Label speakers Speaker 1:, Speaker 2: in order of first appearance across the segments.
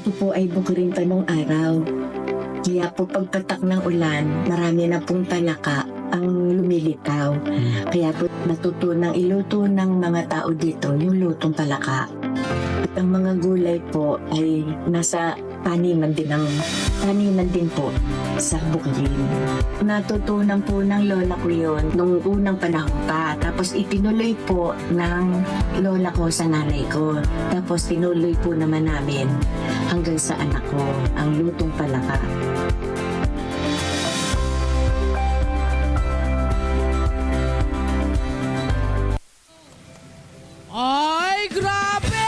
Speaker 1: ito po ay bukirin pa nung araw. Kaya po pagpatak ng ulan, marami na pong talaka ang lumilitaw. Kaya po natutunang iluto ng mga tao dito yung lutong talaka. At ang mga gulay po ay nasa taniman din po sa bukirin. Natutunan po ng lola ko yun nung unang panahon pa. Tapos itinuloy po ng lola ko sa nanay ko. Tapos tinuloy po naman namin hanggang sa anak ko ang lutong palaka.
Speaker 2: Ay, grabe!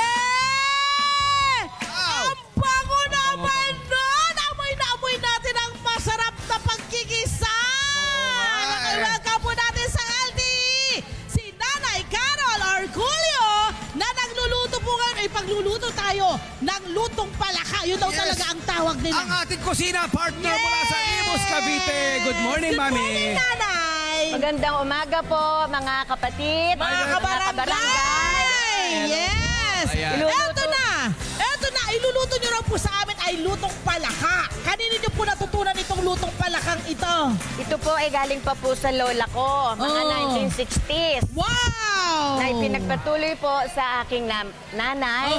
Speaker 2: Ang bango naman nun! Amoy na amoy natin ang masarap na pagkikisa! Welcome po natin sa LDE! Si Nanay Carol Arculio na nagluluto po ngayon. Pagluluto tayo ng lutong palaka. Yun daw talaga ang tawag nila.
Speaker 3: Ang ating kusina partner mula sa Imus, Cavite. Good morning,
Speaker 2: Good
Speaker 3: Mami.
Speaker 2: morning, Nanay!
Speaker 4: Magandang umaga po, mga kapatid,
Speaker 2: Mga kabarangay! Yes!
Speaker 3: Ayan.
Speaker 2: Eto na! Eto na! Iluluto nyo raw po sa amin ay lutong palaka. Kanino nyo po natutunan itong lutong palakang ito?
Speaker 4: Ito po ay galing pa po sa lola ko, mga
Speaker 2: Oh.
Speaker 4: 1960s.
Speaker 2: Wow!
Speaker 4: Na ipinagpatuloy po sa aking nanay,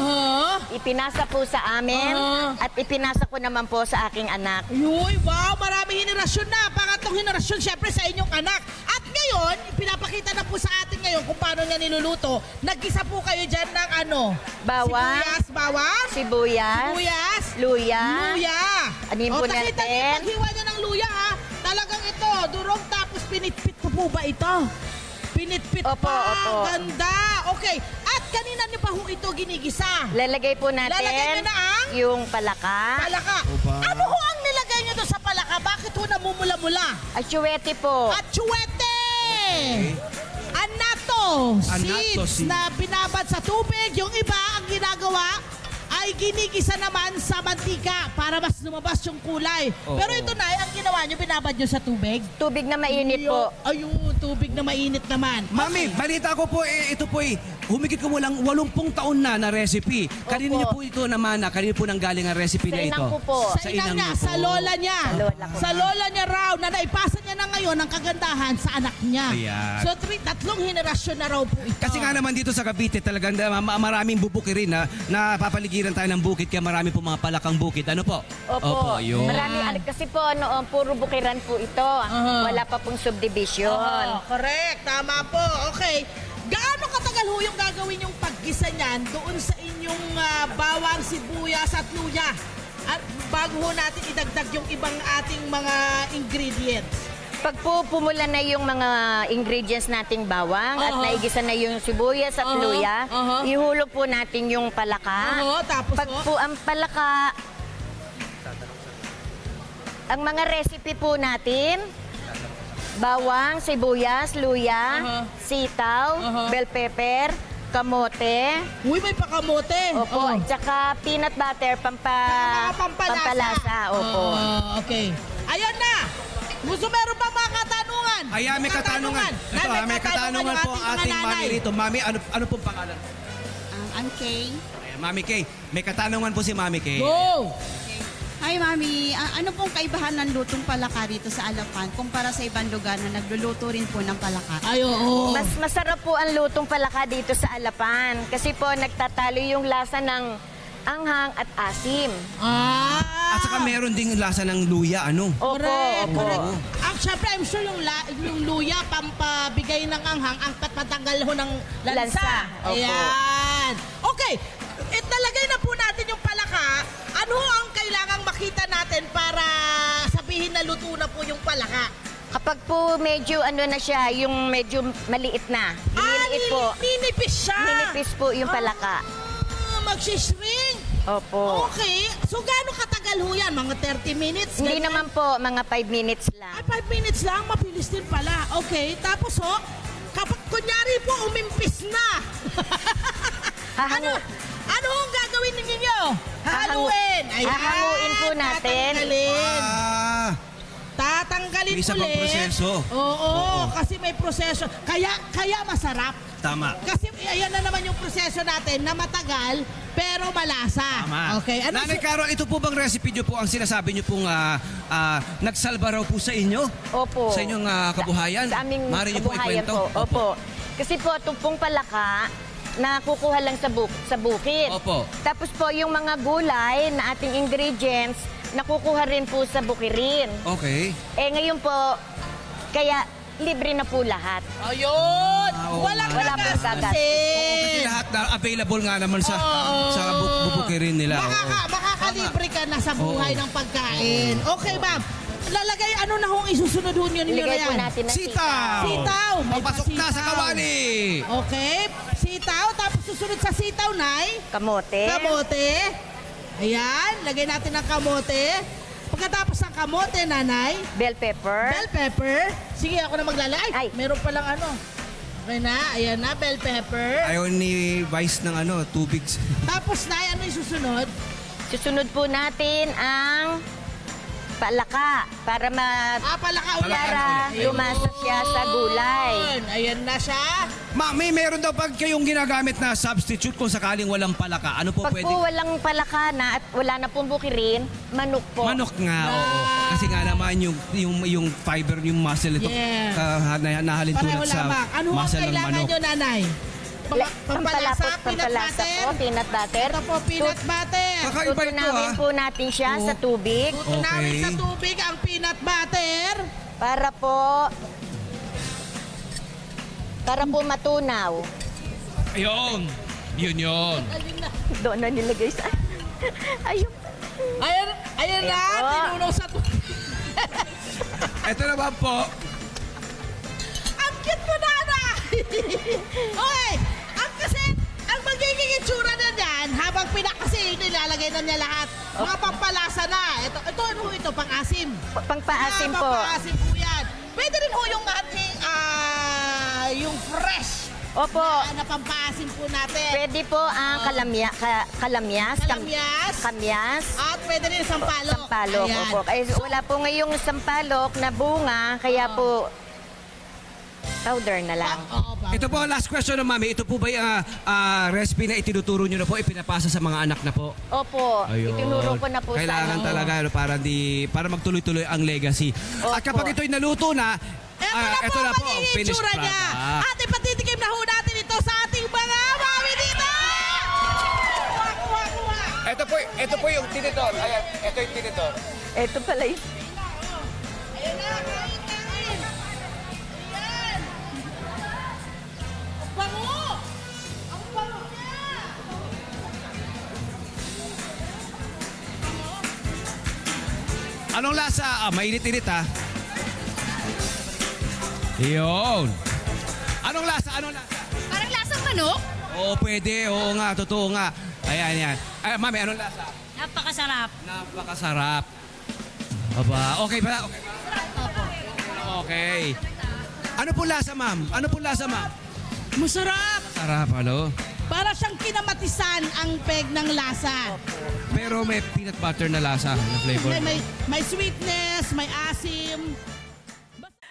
Speaker 4: ipinasa po sa amin, at ipinasa ko naman po sa aking anak.
Speaker 2: Uy, wow! Marami henerasyon na. Pangatlong henerasyon syempre sa inyong anak. At ngayon, pinapakita na po sa atin ngayon kung paano niya niluluto. Nag-isa po kayo dyan ng ano?
Speaker 4: Bawang.
Speaker 2: Sibuyas, bawang?
Speaker 4: Sibuyas,
Speaker 2: Sibuyas.
Speaker 4: luya,
Speaker 2: Luya.
Speaker 4: Anin po
Speaker 2: nakita niyo yung
Speaker 4: natin.
Speaker 2: paghiwa niya ng luya ha. Talagang ito, durog tapos pinitpit ko po ba ito? Pinitpit
Speaker 4: Opo,
Speaker 2: pa.
Speaker 4: opo.
Speaker 2: Ganda. Okay. At kanina niyo pa ho ito ginigisa?
Speaker 4: lalagay po natin
Speaker 2: Lalagay niyo na ang
Speaker 4: yung palaka,
Speaker 2: palaka. Ano ho ang nilagay niyo doon sa palaka? Bakit ho namumula-mula?
Speaker 4: asyuete po.
Speaker 2: At chuwete! Anato
Speaker 3: Anato
Speaker 2: seeds
Speaker 3: seeds.
Speaker 2: na binabad sa tubig. Yung iba ang ginagawa ay ginigisa naman sa mantika para mas lumabas yung kulay.
Speaker 3: Oo.
Speaker 2: Pero ito na, ang ginawa nyo, binabad nyo sa tubig.
Speaker 4: Tubig na mainit po.
Speaker 2: Ayun, tubig na mainit naman.
Speaker 3: Mami, balita ko po, ito po humigit ko mo lang 80 taon na recipe. Kanino
Speaker 4: Opo.
Speaker 3: niyo po ito naman kanino po nang galing ang recipe
Speaker 4: Sa
Speaker 3: na ito?
Speaker 4: inang ko po.
Speaker 2: Sa inang niya,
Speaker 3: niyo
Speaker 2: sa
Speaker 3: po.
Speaker 2: lola niya.
Speaker 4: Sa lola ko.
Speaker 2: Sa lola niya raw na naipasa niya na ngayon ang kagandahan sa anak niya.
Speaker 3: Ayan.
Speaker 2: So, tatlong henerasyon na raw po ito.
Speaker 3: Kasi nga naman dito sa Cavite talagang maraming bubukirin na papaligiran tayo ng bukid kaya marami po mga palakang bukid. Ano po?
Speaker 4: Opo.
Speaker 3: yun.
Speaker 4: Marami, kasi po noon, puro bukiran po ito. Wala pa pong subdivision.
Speaker 2: Correct. Tama po. Okay. Gaano katagal ho yung gagawin yung paggisa niyan doon sa inyong bawang, sibuyas at luya? At bago ho natin idagdag yung ibang ating mga ingredients.
Speaker 4: Pag po pumula na yung mga ingredients nating bawang at naigisa na yung sibuyas at luya, ihulog po natin yung palaka.
Speaker 2: Tapos
Speaker 4: Pag po ang palaka, ang mga recipe po natin, bawang, sibuyas, luya, sitaw, bell pepper, kamote,
Speaker 2: Uy, may pakamote.
Speaker 4: opo, at saka peanut butter, pampalasa. Opo.
Speaker 2: Okay. Ayan na. Gusto meron ba mga katanungan?
Speaker 3: Ayan, may katanungan. Ito, may katanungan po ang ating mami rito. Mami, ano pong pangalan?
Speaker 5: I'm Kay.
Speaker 3: Ayan, Mami Kay. May katanungan po si Mami Kay.
Speaker 2: Go!
Speaker 5: Hi, Mami. Ano pong kaibahan ng lutong palaka dito sa Alapan kumpara sa ibang lugar na nagluluto rin po ng palaka?
Speaker 2: Ay, oo.
Speaker 4: Mas masarap po ang lutong palaka dito sa Alapan kasi po nagtatalo yung lasa ng anghang at asim.
Speaker 3: At saka meron ding lasa ng luya, ano?
Speaker 4: Opo,
Speaker 2: Correct,
Speaker 4: opo.
Speaker 2: correct. Ang syempre, I'm sure yung luya, pampabigay ng anghang, ang patanggal ho ng lansa.
Speaker 4: Lansa, opo.
Speaker 2: Ayan. Okay, italagay na po natin yung palaka. Ano ang kailangang makita natin para sabihin na luto na po yung palaka?
Speaker 4: Kapag po medyo ano na siya, yung medyo maliit na. Nililiit po.
Speaker 2: Ninipis siya.
Speaker 4: Ninipis po yung palaka.
Speaker 2: Magsishrink.
Speaker 4: Opo.
Speaker 2: Okay. So, gaano katagal ho yan? Mga 30 minutes?
Speaker 4: Hindi
Speaker 2: ganyan?
Speaker 4: naman po, mga 5 minutes lang.
Speaker 2: Ay, 5 minutes lang. Mabilis din pala. Okay. Tapos ho, kapag kunyari po umimpis na.
Speaker 4: Hahangu-
Speaker 2: Ano ang gagawin ninyo?
Speaker 4: Hahangu-
Speaker 2: Haluin. Ayan.
Speaker 4: hahanguin po natin.
Speaker 2: Tatanggalin.
Speaker 3: Ah,
Speaker 2: Tatanggalin
Speaker 3: may isa pang
Speaker 2: ulit.
Speaker 3: proseso.
Speaker 2: Oo, kasi may proseso. Kaya masarap.
Speaker 3: Tama.
Speaker 2: Kasi ayan na naman yung proseso natin na matagal, pero malasa.
Speaker 3: Tama.
Speaker 2: Okay. Ano
Speaker 3: Nanay Carol, ito po bang recipe nyo po ang sinasabi nyo pong nagsalba raw po sa inyo?
Speaker 4: Opo.
Speaker 3: Sa inyong kabuhayan?
Speaker 4: Sa aming
Speaker 3: Maaari niyo po
Speaker 4: kabuhayan
Speaker 3: ikwento?
Speaker 4: po. Opo. Kasi po, itong pong palaka, nakukuha lang sa bukid.
Speaker 3: Opo.
Speaker 4: Tapos po, yung mga gulay na ating ingredients, nakukuha rin po sa bukirin.
Speaker 3: Okay.
Speaker 4: Ngayon po, kaya libre na po lahat.
Speaker 2: Ayun!
Speaker 3: Oo
Speaker 2: Walang
Speaker 3: nga.
Speaker 4: Wala pong
Speaker 3: Oo,
Speaker 2: gagastusin.
Speaker 3: kasi lahat na available nga naman sa bubukirin nila.
Speaker 2: Makakalibre ka na sa buhay ng pagkain. Okay, ma'am. Lalagay, ano na hong isusunod ho nyo ninyo na
Speaker 4: Iligay po
Speaker 2: yan?
Speaker 4: natin ng
Speaker 3: Sitaw!
Speaker 2: Sitaw! May
Speaker 3: Papasok na sa
Speaker 2: pasitaw.
Speaker 3: kawali!
Speaker 2: Okay. Sitaw. Tapos susunod sa sitaw, Nay.
Speaker 4: Kamote.
Speaker 2: Kamote. Ayan. Lagay natin ang kamote. Pagkatapos ng kamote, Nanay.
Speaker 4: Bell pepper.
Speaker 2: Bell pepper. Sige, ako na maglalagay.
Speaker 4: Ay.
Speaker 2: Meron palang ano. Okay na. Ayan na, bell pepper.
Speaker 3: Ayaw ni Vice ng tubig.
Speaker 2: Tapos, Nay, ano yung susunod?
Speaker 4: Susunod po natin ang palaka para
Speaker 2: Palaka ulit.
Speaker 4: para lumasa siya sa gulay.
Speaker 2: Ayun. Ayan na siya.
Speaker 3: May meron daw pag kayong ginagamit na substitute kung sakaling walang palaka. Ano po
Speaker 4: Pag
Speaker 3: pwede?
Speaker 4: po walang palaka na at wala na pong bukirin, manok po.
Speaker 3: Manok nga, oo. Kasi nga naman yung fiber, yung muscle ito,
Speaker 2: Yeah.
Speaker 3: nahalin
Speaker 2: Pareho
Speaker 3: tulad sa
Speaker 2: lamang. Ano ang
Speaker 3: muscle ng
Speaker 2: kailangan
Speaker 3: manok.
Speaker 2: nyo, Nanay? Pampalasa, peanut
Speaker 4: pampalasa
Speaker 2: butter.
Speaker 4: po, peanut butter.
Speaker 2: Ito po, peanut butter.
Speaker 3: Kakaiba ito
Speaker 4: Tutunawin po natin siya
Speaker 3: Oo.
Speaker 4: sa tubig
Speaker 2: Tutunawin
Speaker 3: Okay.
Speaker 2: sa tubig ang peanut butter.
Speaker 4: para po matunaw.
Speaker 3: Ayun. Yun.
Speaker 4: Doon na nilagay sa... Ayun.
Speaker 2: Ayan na,
Speaker 4: Ayan po.
Speaker 2: tinunaw sa tubig.
Speaker 3: Ito naman po.
Speaker 2: Ang cute mo, Nanay! Okay, ang magiging itsura na yan, habang kasi nilalagay na niya lahat, mga pampalasa na. Ito, ano ho ito, pang-asim.
Speaker 4: Pangpaasim po.
Speaker 2: Pang-asim po yan. Pwede rin ho yung ating, yung fresh
Speaker 4: Opo.
Speaker 2: na pampaasim po natin.
Speaker 4: Pwede po ang kalamyas. Kamyas.
Speaker 2: At pwede rin sampalok.
Speaker 4: Sampalok.
Speaker 2: Ayan.
Speaker 4: Opo. Ay, wala po ngayong sampalok na bunga, kaya po powder na lang.
Speaker 2: Oo, ba?
Speaker 3: Ito po, last question na mami. Ito po ba yung recipe na itinuturo nyo na po, ipinapasa sa mga anak na po?
Speaker 4: Opo. Itinuro ko na po
Speaker 3: Kailangan
Speaker 4: sa
Speaker 3: talaga para magtuloy-tuloy ang legacy. At
Speaker 4: Opo.
Speaker 3: kapag ito'y naluto na,
Speaker 2: Ito na po ang magiging
Speaker 3: finished
Speaker 2: itsura niya.
Speaker 3: product.
Speaker 2: At ipatitikim na ho natin ito sa ating mga mami dito! Kuha.
Speaker 3: Ito po yung tinidor. Ayan, ito yung tinidor.
Speaker 4: Ito pala yun.
Speaker 2: Ayan na, kain. Ayan. Ang bango! Ang bango niya!
Speaker 3: Anong lasa? Mainit-init ha. Yun. Anong lasa?
Speaker 5: Parang lasang manok.
Speaker 3: Oo, pwede. Oo nga, totoo nga. Ayan. Mami, anong lasa?
Speaker 5: Napakasarap.
Speaker 3: Napakasarap. Aba, okay ba? Okay. Ano po lasa, ma'am?
Speaker 2: Masarap!
Speaker 3: Sarap, ano?
Speaker 2: Para siyang kinamatisan ang peg ng lasa.
Speaker 3: Pero may peanut butter na lasa, na flavor.
Speaker 2: May sweetness, may asim.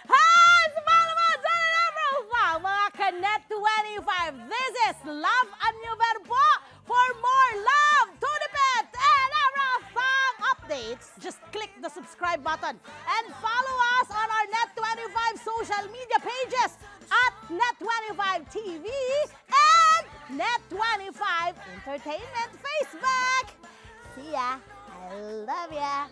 Speaker 6: Hi! Sa mga dyan mga Kanet 25. This is Love and New Verbo. For more love, Tunipet, and Arafang updates, just click the subscribe button and follow us on our Net25 social media pages at Net25 TV and Net25 Entertainment Facebook. See ya. I love ya.